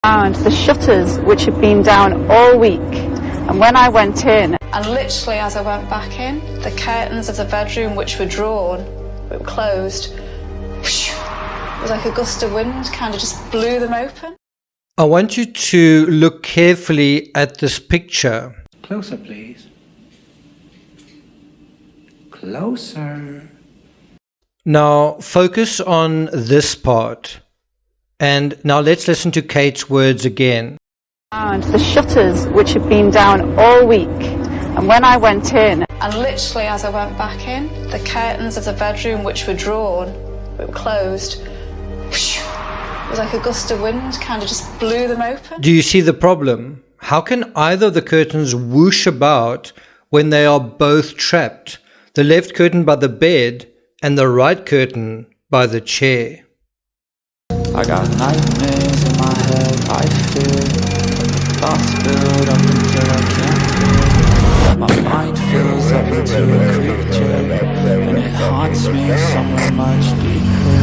found the shutters, which had been down all week, and when I went in, and literally as I went back in, the curtains of the bedroom, which were drawn, but were closed, it was like a gust of wind, kind of just blew them open. I want you to look carefully at this picture. Closer, please. Closer. Now focus on this part. And now let's listen to Kate's words again. found the shutters, which had been down all week, and when I went in, and literally as I went back in, the curtains of the bedroom, which were drawn, but were closed, it was like a gust of wind, kind of just blew them open. Do you see the problem? How can either of the curtains whoosh about when they are both trapped? The left curtain by the bed and the right curtain by the chair. I got nightmares in my head, I fear thoughts build up until I can't feel. My mind fills up into a creature, and it haunts me somewhere much deeper.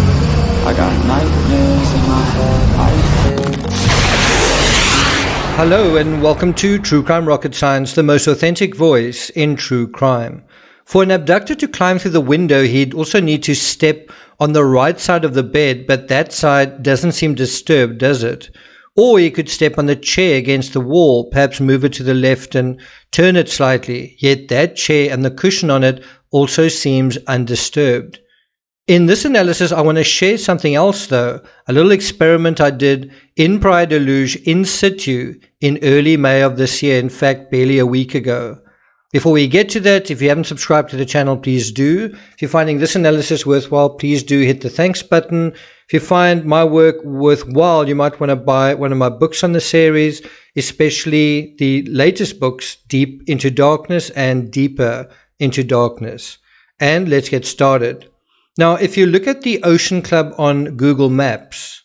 I got nightmares in my head, I fear. Hello and welcome to True Crime Rocket Science, the most authentic voice in true crime. For an abductor to climb through the window, he'd also need to step on the right side of the bed, but that side doesn't seem disturbed, does it? Or he could step on the chair against the wall, perhaps move it to the left and turn it slightly, yet that chair and the cushion on it also seems undisturbed. In this analysis, I want to share something else though, a little experiment I did in Praia da Luz in situ in early May of this year, in fact barely a week ago. Before we get to that, if you haven't subscribed to the channel, please do. If you're finding this analysis worthwhile, please do hit the thanks button. If you find my work worthwhile, you might want to buy one of my books on the series, especially the latest books, Deep into Darkness and Deeper into Darkness. And let's get started. Now, if you look at the Ocean Club on Google Maps,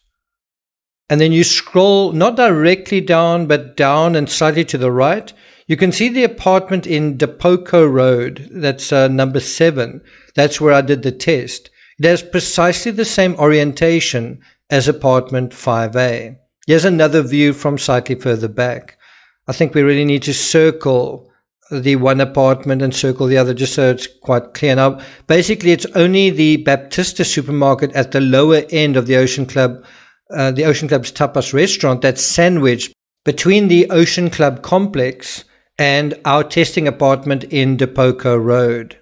and then you scroll not directly down, but down and slightly to the right, you can see the apartment in Depoko Road. That's number 7. That's where I did the test. It has precisely the same orientation as apartment 5A. Here's another view from slightly further back. I think we really need to circle the one apartment and circle the other just so it's quite clear. Now, basically, it's only the Baptista supermarket at the lower end of the Ocean Club, the Ocean Club's tapas restaurant, that's sandwiched between the Ocean Club complex and our testing apartment in Depoko Road.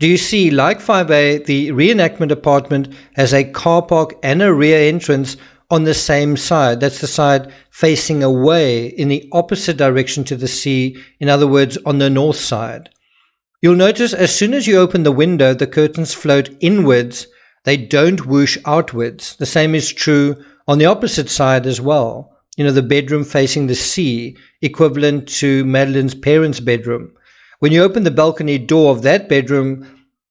Do you see, like 5A, the reenactment apartment has a car park and a rear entrance on the same side. That's the side facing away in the opposite direction to the sea, in other words, on the north side. You'll notice as soon as you open the window, the curtains float inwards. They don't whoosh outwards. The same is true on the opposite side as well. You know, the bedroom facing the sea, equivalent to Madeleine's parents' bedroom. When you open the balcony door of that bedroom,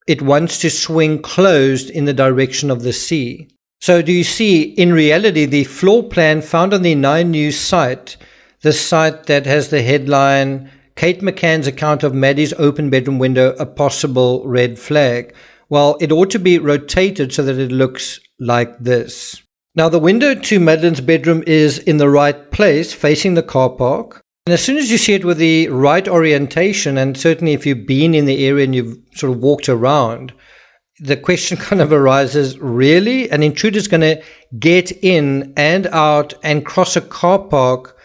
it wants to swing closed in the direction of the sea. So do you see, in reality, the floor plan found on the 9 News site, the site that has the headline, Kate McCann's account of Maddie's open bedroom window, a possible red flag. Well, it ought to be rotated so that it looks like this. Now, the window to Madeleine's bedroom is in the right place, facing the car park. And as soon as you see it with the right orientation, and certainly if you've been in the area and you've sort of walked around, the question kind of arises, really? An intruder is going to get in and out and cross a car park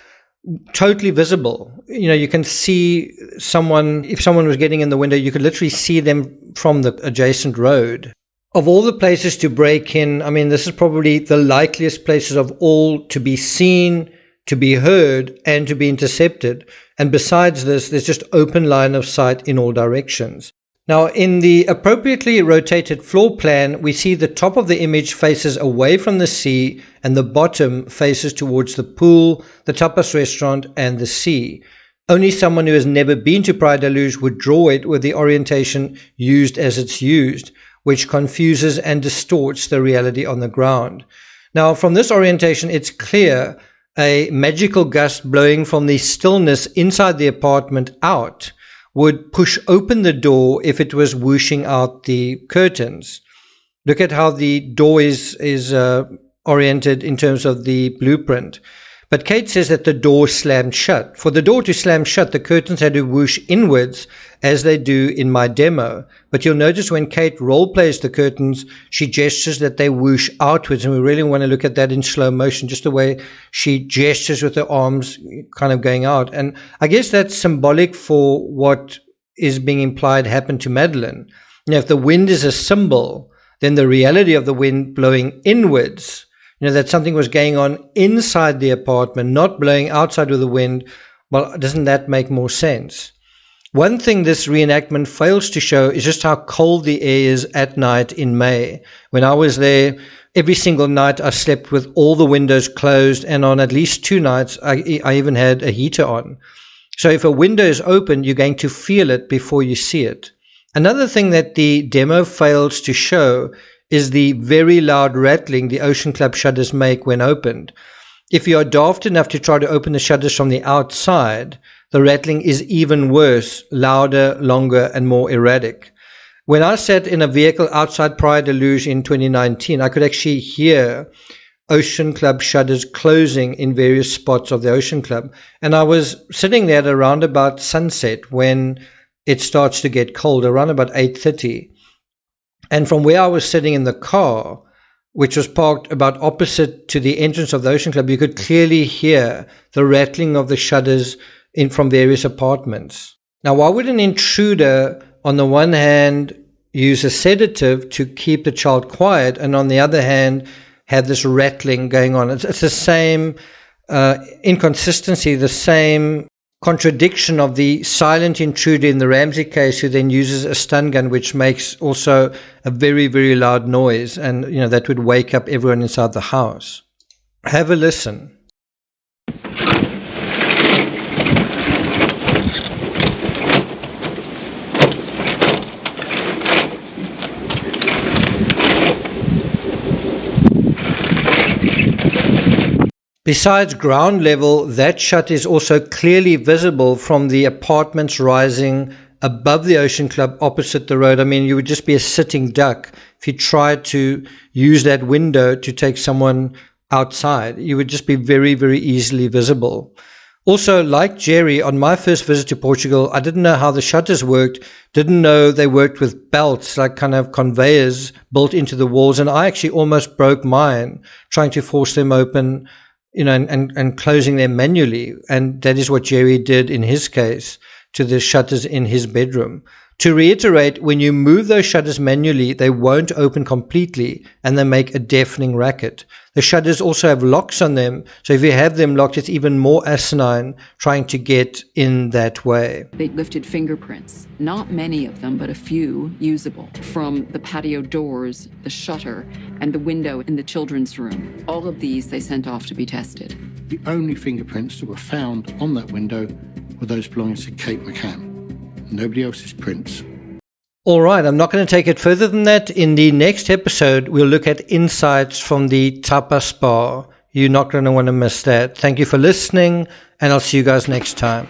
totally visible. You know, you can see someone, if someone was getting in the window, you could literally see them from the adjacent road. Of all the places to break in, I mean, this is probably the likeliest places of all to be seen, to be heard, and to be intercepted. And besides this, there's just open line of sight in all directions. Now, in the appropriately rotated floor plan, we see the top of the image faces away from the sea and the bottom faces towards the pool, the tapas restaurant, and the sea. Only someone who has never been to Praia da Luz would draw it with the orientation used as it's used, which confuses and distorts the reality on the ground. Now, from this orientation, it's clear a magical gust blowing from the stillness inside the apartment out would push open the door if it was whooshing out the curtains. Look at how the door is oriented in terms of the blueprint. But Kate says that the door slammed shut. For the door to slam shut, the curtains had to whoosh inwards as they do in my demo. But you'll notice when Kate role plays the curtains, she gestures that they whoosh outwards. And we really want to look at that in slow motion, just the way she gestures with her arms kind of going out. And I guess that's symbolic for what is being implied happened to Madeleine. If the wind is a symbol, then the reality of the wind blowing inwards, that something was going on inside the apartment, not blowing outside with the wind, well, doesn't that make more sense? One thing this reenactment fails to show is just how cold the air is at night in May. When I was there, every single night I slept with all the windows closed, and on at least 2 nights I even had a heater on. So if a window is open, you're going to feel it before you see it. Another thing that the demo fails to show is the very loud rattling the Ocean Club shutters make when opened. If you are daft enough to try to open the shutters from the outside, the rattling is even worse, louder, longer, and more erratic. When I sat in a vehicle outside Praia de Luz in 2019, I could actually hear Ocean Club shutters closing in various spots of the Ocean Club. And I was sitting there at around about sunset when it starts to get cold, around about 8:30. And from where I was sitting in the car, which was parked about opposite to the entrance of the Ocean Club, you could clearly hear the rattling of the shutters from various apartments. Now, why would an intruder, on the one hand, use a sedative to keep the child quiet, and on the other hand, have this rattling going on? It's the same inconsistency, the same contradiction of the silent intruder in the Ramsey case, who then uses a stun gun, which makes also a very, very loud noise, and that would wake up everyone inside the house. Have a listen. Besides ground level, that shut is also clearly visible from the apartments rising above the Ocean Club opposite the road. I mean, you would just be a sitting duck if you tried to use that window to take someone outside. You would just be very, very easily visible. Also, like Jerry, on my first visit to Portugal, I didn't know how the shutters worked, didn't know they worked with belts, like kind of conveyors built into the walls, and I actually almost broke mine trying to force them open, and closing them manually. And that is what Jerry did in his case to the shutters in his bedroom. To reiterate, when you move those shutters manually, they won't open completely and they make a deafening racket. The shutters also have locks on them, so if you have them locked, it's even more asinine trying to get in that way. They lifted fingerprints, not many of them, but a few usable, from the patio doors, the shutter, and the window in the children's room. All of these they sent off to be tested. The only fingerprints that were found on that window were those belonging to Kate McCann. Nobody else's prints. All right, I'm not going to take it further than that. In the next episode, we'll look at insights from the tapas bar. You're not going to want to miss that. Thank you for listening, and I'll see you guys next time.